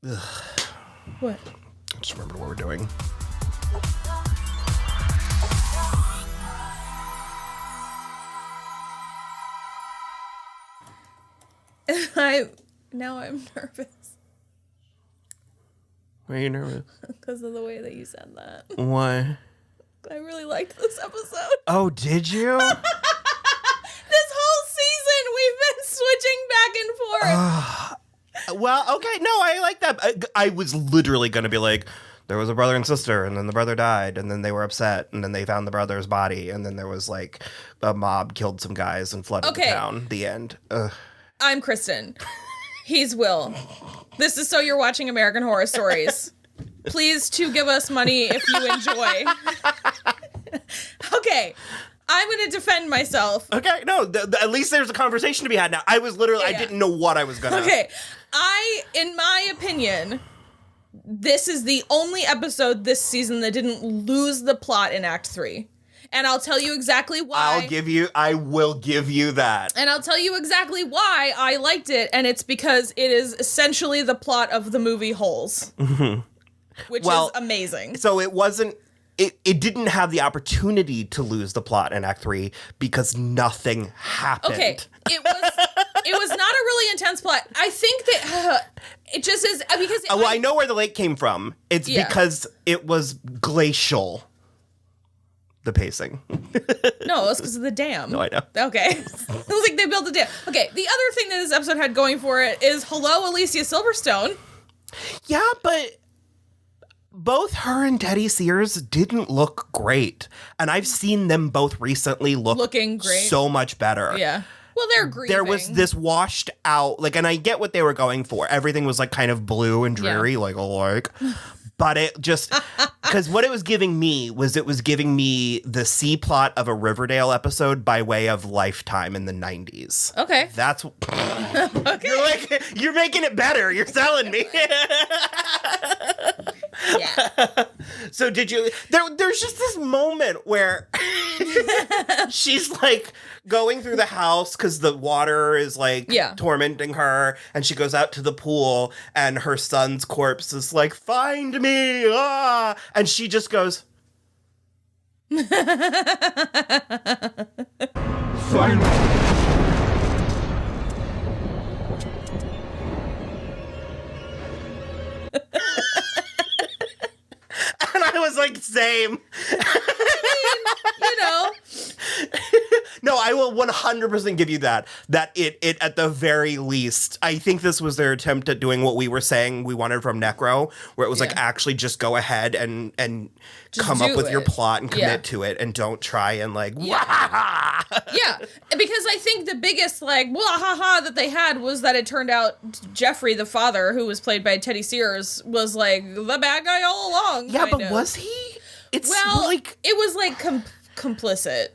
Ugh. What? I just remembered what we're doing. Now I'm nervous. Why are you nervous? Because of the way that you said that. Why? I really liked this episode. Oh, did you? This whole season, we've been switching back and forth. Well, okay. No, I like that. I was literally going to be like, there was a brother and sister, and then the brother died, and then they were upset, and then they found the brother's body, and then there was like a mob killed some guys and flooded the town. The end. Ugh. I'm Kristen. He's Will. This is So You're Watching American Horror Stories. Please to give us money if you enjoy. Okay. I'm going to defend myself. Okay, no, at least there's a conversation to be had now. I was literally, I didn't know what I was going to. Okay. In my opinion, this is the only episode this season that didn't lose the plot in Act 3. And I'll tell you exactly why. I will give you that. And I'll tell you exactly why I liked it. And it's because it is essentially the plot of the movie Holes. Mm-hmm. Which is amazing. So it wasn't, it didn't have the opportunity to lose the plot in Act 3 because nothing happened. Okay, it was not a really intense plot. I think that it just is because... Well, I know where the lake came from. It's because it was glacial. The pacing. No, it's because of the dam. No, I know. Okay. It was like they built a dam. Okay, the other thing that this episode had going for it is hello, Alicia Silverstone. Yeah, but both her and Teddy Sears didn't look great. And I've seen them both recently looking great. So much better. Yeah. Well, they're grieving. There was this washed out, like, and I get what they were going for. Everything was like kind of blue and dreary, but it just, because what it was giving me was it was giving me the C plot of a Riverdale episode by way of Lifetime in the 90s. Okay. That's, okay. You're making it better. You're selling me. Yeah. So did you, there's just this moment where she's like going through the house because the water is like tormenting her, and she goes out to the pool and her son's corpse is like, find me, and she just goes, find me. And I was like, same. No, I will 100% give you that. That it at the very least, I think this was their attempt at doing what we were saying we wanted from Necro, where it was like, actually just go ahead and come up with your plot and commit to it, and don't try and like, yeah, because I think the biggest like that they had was that it turned out Jeffrey, the father, who was played by Teddy Sears, was like the bad guy all along. Yeah, but was he? It was like complicit.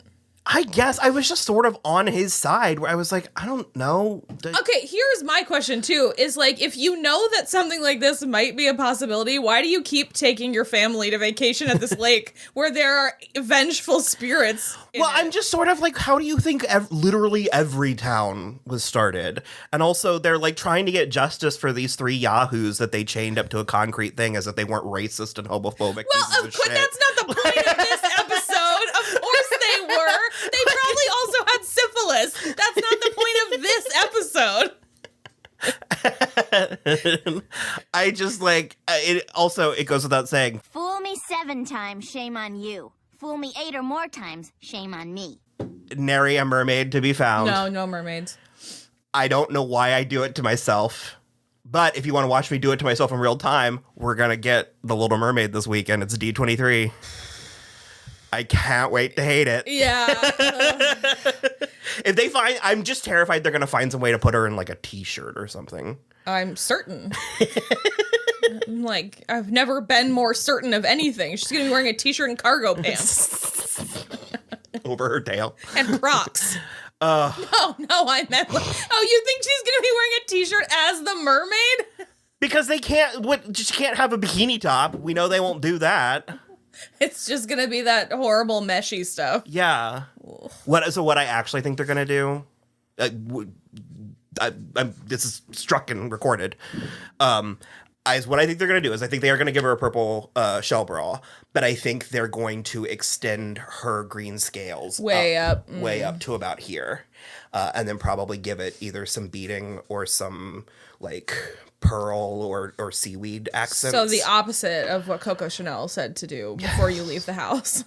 I guess I was just sort of on his side where I was like, I don't know. Okay, here's my question too, is like, if you know that something like this might be a possibility, why do you keep taking your family to vacation at this lake where there are vengeful spirits? Well, I'm just sort of like, how do you think literally every town was started? And also they're like trying to get justice for these 3 yahoos that they chained up to a concrete thing as if they weren't racist and homophobic. Well, of course, that's not the point of this episode. Of course they were. They probably also had syphilis. That's not the point of this episode. I just like, it goes without saying. Fool me 7 times, shame on you. Fool me 8 or more times, shame on me. Nary a mermaid to be found. No mermaids. I don't know why I do it to myself. But if you want to watch me do it to myself in real time, we're going to get The Little Mermaid this weekend. It's D23. I can't wait to hate it. Yeah. If they find, I'm just terrified they're going to find some way to put her in like a t-shirt or something. I'm certain. Like, I've never been more certain of anything. She's going to be wearing a t-shirt and cargo pants. Over her tail. And Crocs. No, I meant, you think she's going to be wearing a t-shirt as the mermaid? Because they just can't have a bikini top. We know they won't do that. It's just going to be that horrible meshy stuff. Yeah. So what I actually think they're going to do, this is struck and recorded. what I think they're going to do is I think they are going to give her a purple shell bra, but I think they're going to extend her green scales way up to about here, and then probably give it either some beading or some like pearl or seaweed accents. So the opposite of what Coco Chanel said to do before you leave the house.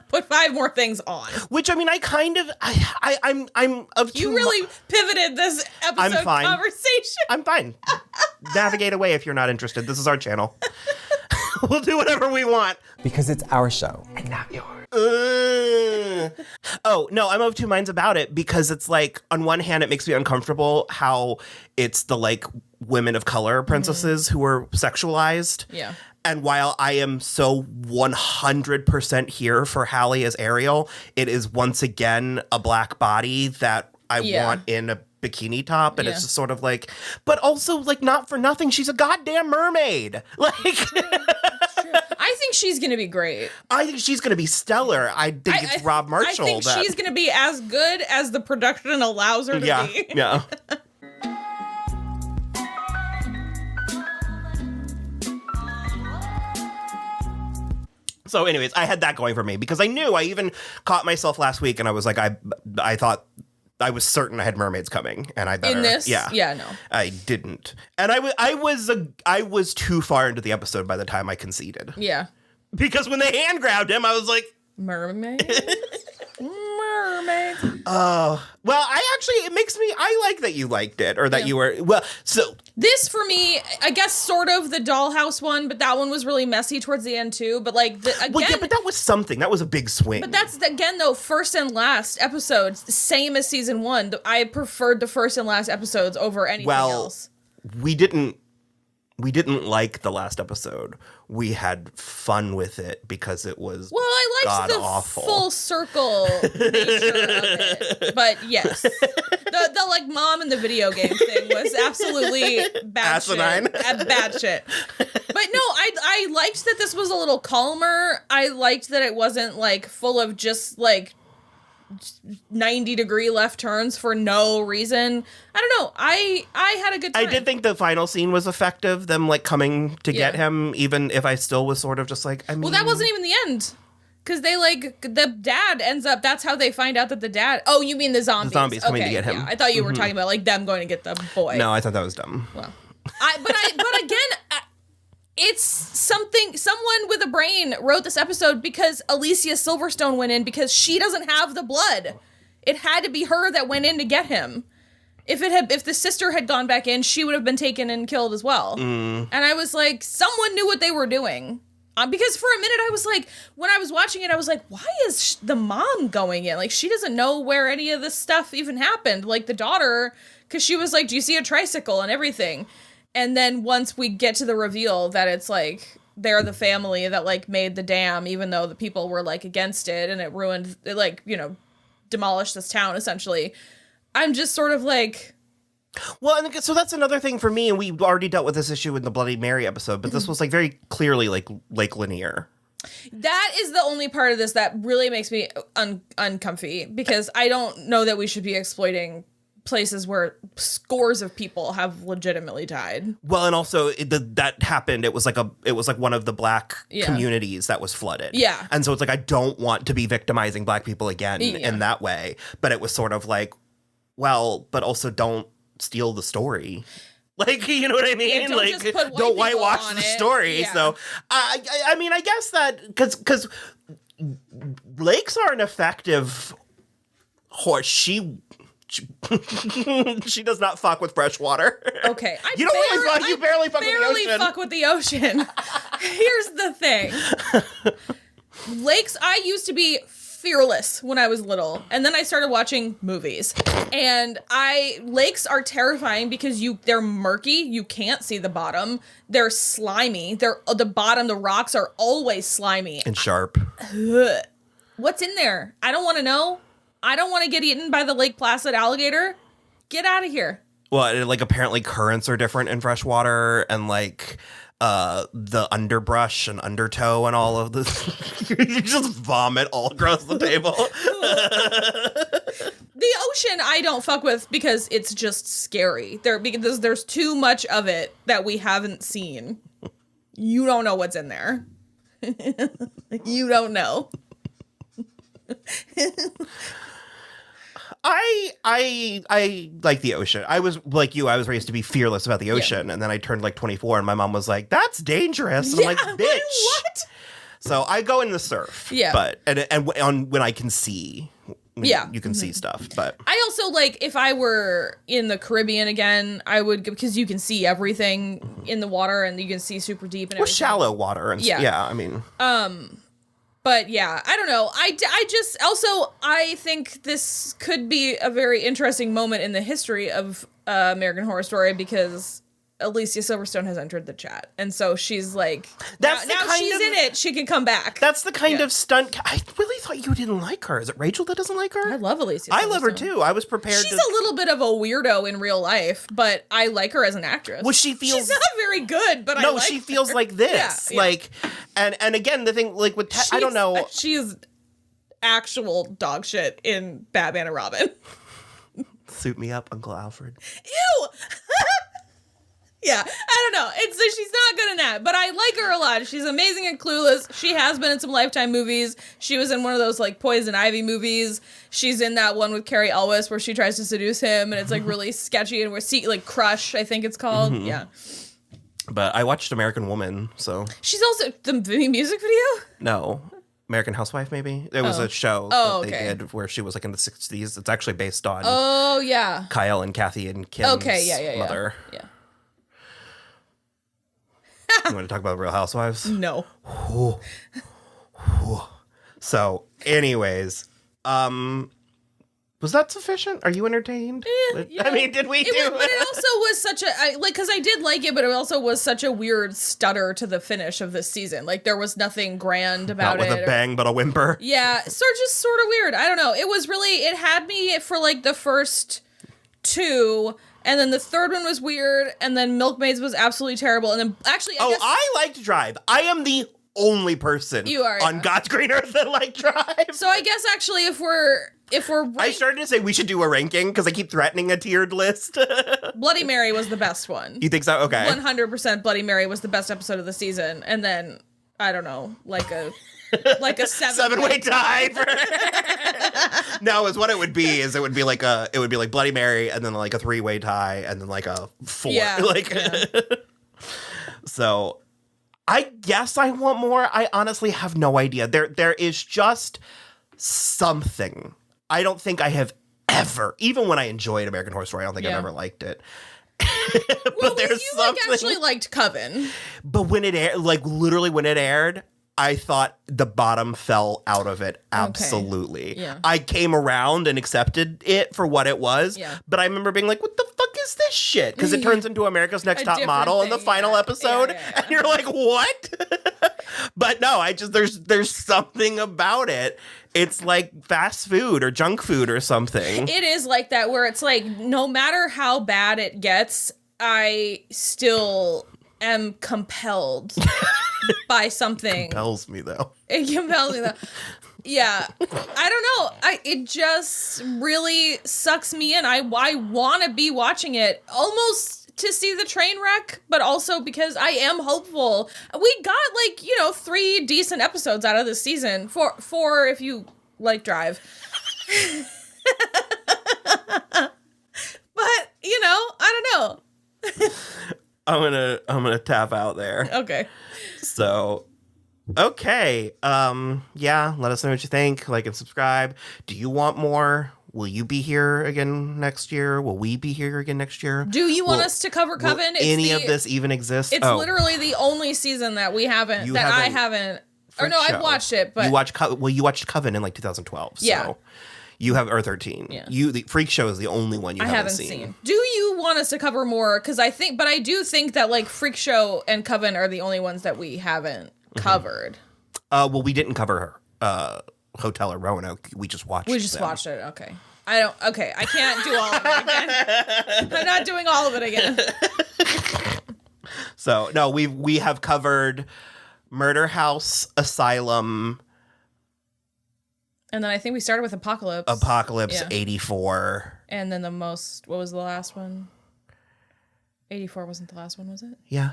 Put 5 more things on. Which, I mean, I'm of two. You really pivoted this episode conversation. I'm fine. Navigate away if you're not interested. This is our channel. We'll do whatever we want. Because it's our show and not yours. Oh, no, I'm of two minds about it because it's like, on one hand, it makes me uncomfortable how it's the like women of color princesses who are sexualized. Yeah. And while I am so 100% here for Hallie as Ariel, it is once again a black body that I want in a bikini top, and it's just sort of like, but also like not for nothing, she's a goddamn mermaid. Like, I think she's gonna be great. I think she's gonna be stellar. I think it's Rob Marshall. I think she's gonna be as good as the production allows her to be. Yeah. So anyways, I had that going for me because I knew, I even caught myself last week and I was like, I thought, I was certain I had mermaids coming, and I better. In this? Yeah, no. I didn't. And I was too far into the episode by the time I conceded. Yeah. Because when they hand grabbed him, I was like, mermaids? Mermaids. Oh. Well, I like that you liked it, or that you were, well, so. This, for me, I guess sort of the dollhouse one, but that one was really messy towards the end, too. But, like, again. Well, yeah, but that was something. That was a big swing. But that's, again, though, first and last episodes, same as season 1. I preferred the first and last episodes over anything else. We didn't like the last episode. We had fun with it because it was god-awful. Full circle nature of it. But yes, the like mom in the video game thing was absolutely bad asinine. Bad shit. But no, I liked that this was a little calmer. I liked that it wasn't like full of just like 90-degree left turns for no reason. I don't know. I had a good time. I did think the final scene was effective, them like coming to get him, even if I still was sort of just like, I mean. Well, that wasn't even the end. Because they like, the dad ends up, that's how they find out that the dad, oh, you mean the zombies. The zombies coming to get him. Yeah, I thought you were talking about like them going to get the boy. No, I thought that was dumb. Well, but again, it's someone with a brain wrote this episode because Alicia Silverstone went in because she doesn't have the blood. It had to be her that went in to get him. If the sister had gone back in, she would have been taken and killed as well. And I was like, someone knew what they were doing. Because for a minute I was like, when I was watching it, I was like, why is the mom going in? Like, she doesn't know where any of this stuff even happened. Like, the daughter, because she was like, do you see a tricycle and everything? And then once we get to the reveal that it's like, they're the family that like made the dam, even though the people were like against it and it ruined, it like, you know, demolished this town essentially. I'm just sort of like... Well, and so that's another thing for me, and we already dealt with this issue in the Bloody Mary episode, but this was like very clearly like linear. That is the only part of this that really makes me uncomfy, because I don't know that we should be exploiting places where scores of people have legitimately died. Well, and also that happened. It was like one of the black communities that was flooded. Yeah, and so it's like, I don't want to be victimizing black people again in that way. But it was sort of like, well, but also don't steal the story. Like, you know what I mean? Yeah, like, don't whitewash the story. Yeah. So, I mean, I guess that because lakes are an effective horse. She does not fuck with fresh water. Okay, you barely fuck with the ocean. Barely fuck with the ocean. Here's the thing: lakes. I used to be fearless when I was little, and then I started watching movies, and lakes are terrifying because they're murky, you can't see the bottom, they're slimy, the rocks are always slimy and sharp. What's in there? I don't want to know. I don't want to get eaten by the Lake Placid alligator. Get out of here. Well, like, apparently currents are different in freshwater, and like the underbrush and undertow and all of this. You just vomit all across the table. The ocean I don't fuck with because it's just scary. Because there's too much of it that we haven't seen. You don't know what's in there. You don't know. I like the ocean. I was like you. I was raised to be fearless about the ocean, and then I turned like 24, and my mom was like, "That's dangerous." And I'm like, "Bitch, what?" So I go in the surf. Yeah, but and when I can see. You can see stuff, but I also like if I were in the Caribbean again, I would because you can see everything in the water and you can see super deep and everything. Shallow water and I mean, but yeah, I don't know. I just also I think this could be a very interesting moment in the history of American Horror Story because Alicia Silverstone has entered the chat, and so she's like, now she's in it, she can come back. That's the kind of stunt. I really thought you didn't like her. Is it Rachel that doesn't like her? I love Alicia Silverstone. I love her too. I was prepared. She's a little bit of a weirdo in real life, but I like her as an actress. Well, she's not very good, but no, she feels like this. Yeah. Like, and again, the thing like with I don't know. She's actual dog shit in Batman and Robin. Suit me up, Uncle Alfred. Ew. Yeah, I don't know. She's not good in that, but I like her a lot. She's amazing and Clueless. She has been in some Lifetime movies. She was in one of those like Poison Ivy movies. She's in that one with Carrie Elwes where she tries to seduce him, and it's like really sketchy. And we're like Crush, I think it's called. Mm-hmm. Yeah. But I watched American Woman, so she's also the music video. No. American Housewife, maybe? It was a show that they did where she was like in the 60s. It's actually based on Kyle and Kathy and Kim's mother. Yeah. You want to talk about Real Housewives? No. So, anyways, was that sufficient? Are you entertained? I mean, did we do it? But it also was such a, because I did like it, but it also was such a weird stutter to the finish of this season. Like, there was nothing grand about it. Not with a bang, but a whimper. Yeah, so just sort of weird. I don't know. It was really, it had me for like the first two. And then the third one was weird, and then Milkmaids was absolutely terrible. And then actually, I liked Drive. I am the only person on God's green earth that liked Drive. So I guess actually, if we're I started to say we should do a ranking because I keep threatening a tiered list. Bloody Mary was the best one. You think so? Okay. 100% Bloody Mary was the best episode of the season, and then I don't know, like a seven-way tie. No, is what it would be. Is it would be like Bloody Mary, and then like a 3-way tie, and then like a 4. Yeah. So, I guess I want more. I honestly have no idea. There is just something. I don't think I have ever, even when I enjoyed American Horror Story, I don't think I've ever liked it. But there's something. Like actually liked Coven. But when it aired, like literally when it aired, I thought the bottom fell out of it. Absolutely. Okay. Yeah. I came around and accepted it for what it was. Yeah. But I remember being like, what the fuck is this shit? Because it turns into America's Next Top Model in the final episode. Yeah. And you're like, what? But no, there's something about it. It's like fast food or junk food or something. It is like that where it's like, no matter how bad it gets, I still am compelled by something. It compels me though. Yeah. I don't know. It just really sucks me in. I want to be watching it almost to see the train wreck, but also because I am hopeful. We got 3 decent episodes out of this season. Four if you like Drive. But, I don't know. I'm gonna tap out there. Okay. So, okay. Yeah, let us know what you think. Like and subscribe. Do you want more? Will you be here again next year? Will we be here again next year? Do you want us to cover Coven? Will any of this even exist? It's literally the only season that I haven't. Or no, I've watched it, but you watched Coven in like 2012. So. Yeah. You have 13. Yeah. The Freak Show is the only one I haven't seen. Do you want us to cover more? Because I do think that like Freak Show and Coven are the only ones that we haven't covered. Well, we didn't cover Hotel or Roanoke. We just watched. Watched it. Okay. I can't do all of it again. I'm not doing all of it again. So no, we have covered Murder House, Asylum. And then I think we started with Apocalypse. Apocalypse, 84. And then what was the last one? 84 wasn't the last one, was it? Yeah.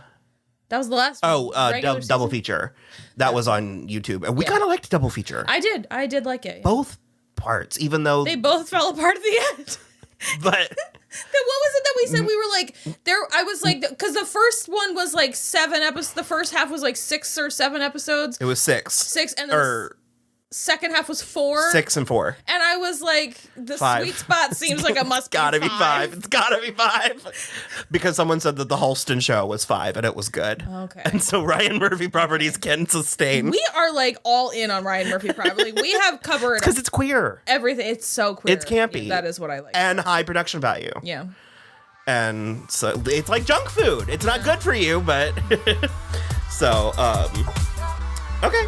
That was the last one. Oh, double feature. That was on YouTube. And we kind of liked double feature. I did like it. Both parts, even though... They both fell apart at the end. But... Then what was it that we said? We were like, I was like, because the first one was like 7 episodes. The first half was like 6 or 7 episodes. It was 6. 6, and then the second half was 4. 6 and 4. And I was like, the 5. Sweet spot seems like it must be 5. Gotta be 5. It's gotta be 5. Because someone said that the Halston show was 5 and it was good. Okay. And so Ryan Murphy properties can sustain. We are like all in on Ryan Murphy properties. We have covered because it's queer. Everything. It's so queer. It's campy. Yeah, that is what I like. And high production value. Yeah. And so it's like junk food. It's not good for you, but so okay.